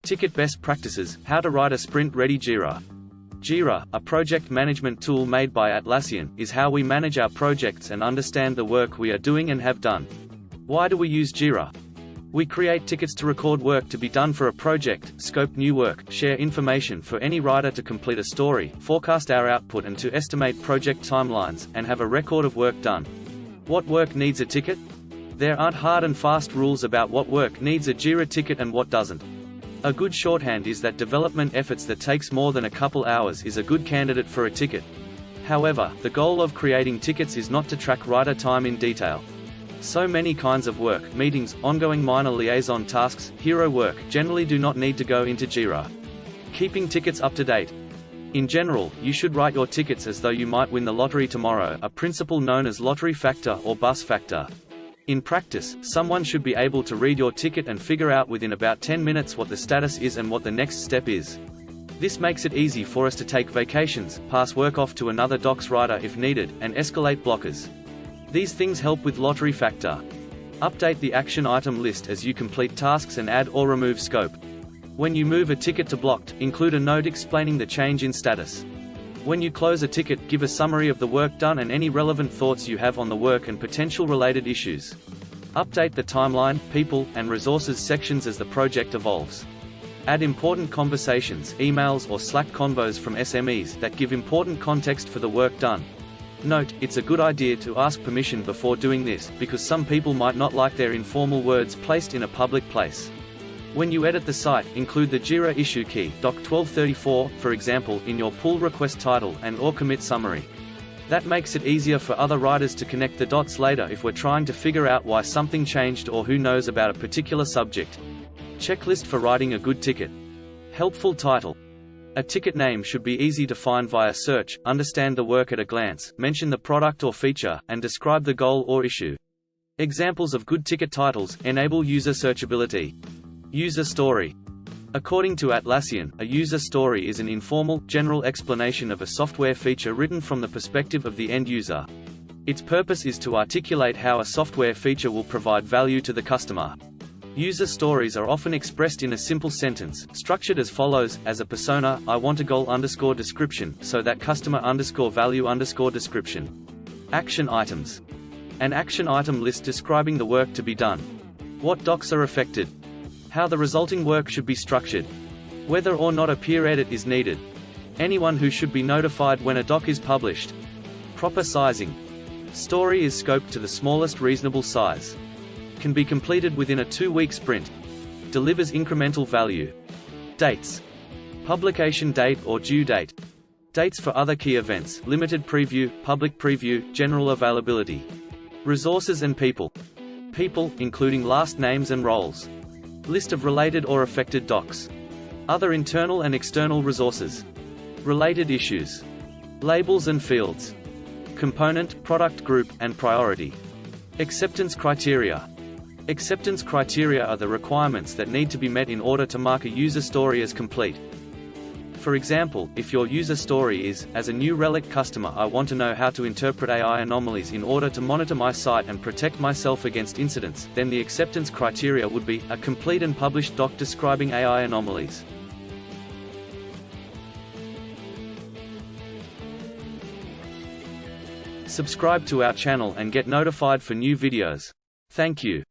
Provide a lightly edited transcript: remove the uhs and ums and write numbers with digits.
Ticket best practices, how to write a sprint-ready Jira. Jira, a project management tool made by Atlassian, is how we manage our projects and understand the work we are doing and have done. Why do we use Jira? We create tickets to record work to be done for a project, scope new work, share information for any writer to complete a story, forecast our output and to estimate project timelines, and have a record of work done. What work needs a ticket? There aren't hard and fast rules about what work needs a Jira ticket and what doesn't. A good shorthand is that development efforts that takes more than a couple hours is a good candidate for a ticket. However, the goal of creating tickets is not to track writer time in detail. So many kinds of work, meetings, ongoing minor liaison tasks, hero work, generally do not need to go into Jira. Keeping tickets up to date. In general, you should write your tickets as though you might win the lottery tomorrow, a principle known as lottery factor or bus factor. In practice, someone should be able to read your ticket and figure out within about 10 minutes what the status is and what the next step is. This makes it easy for us to take vacations, pass work off to another docs writer if needed, and escalate blockers. These things help with lottery factor. Update the action item list as you complete tasks and add or remove scope. When you move a ticket to blocked, include a note explaining the change in status. When you close a ticket, give a summary of the work done and any relevant thoughts you have on the work and potential related issues. Update the timeline, people, and resources sections as the project evolves. Add important conversations, emails or Slack convos from SMEs that give important context for the work done. Note, it's a good idea to ask permission before doing this, because some people might not like their informal words placed in a public place. When you edit the site, include the Jira issue key, Doc 1234, for example, in your pull request title and/or commit summary. That makes it easier for other writers to connect the dots later if we're trying to figure out why something changed or who knows about a particular subject. Checklist for writing a good ticket. Helpful title. A ticket name should be easy to find via search, understand the work at a glance, mention the product or feature, and describe the goal or issue. Examples of good ticket titles enable user searchability. User story. According to Atlassian, a user story is an informal, general explanation of a software feature written from the perspective of the end user. Its purpose is to articulate how a software feature will provide value to the customer. User stories are often expressed in a simple sentence, structured as follows: as a persona, I want a goal_description, so that customer_value_description. Action items. An action item list describing the work to be done. What docs are affected. How the resulting work should be structured. Whether or not a peer edit is needed. Anyone who should be notified when a doc is published. Proper sizing. Story is scoped to the smallest reasonable size. Can be completed within a 2-week sprint. Delivers incremental value. Dates. Publication date or due date. Dates for other key events, limited preview, public preview, general availability. Resources and people. People, including last names and roles. List of related or affected docs. Other internal and external resources. Related issues. Labels and fields. Component, product group, and priority. Acceptance criteria. Acceptance criteria are the requirements that need to be met in order to mark a user story as complete. For example, if your user story is, as a new Relic customer I want to know how to interpret AI anomalies in order to monitor my site and protect myself against incidents, then the acceptance criteria would be, a complete and published doc describing AI anomalies. Subscribe to our channel and get notified for new videos. Thank you.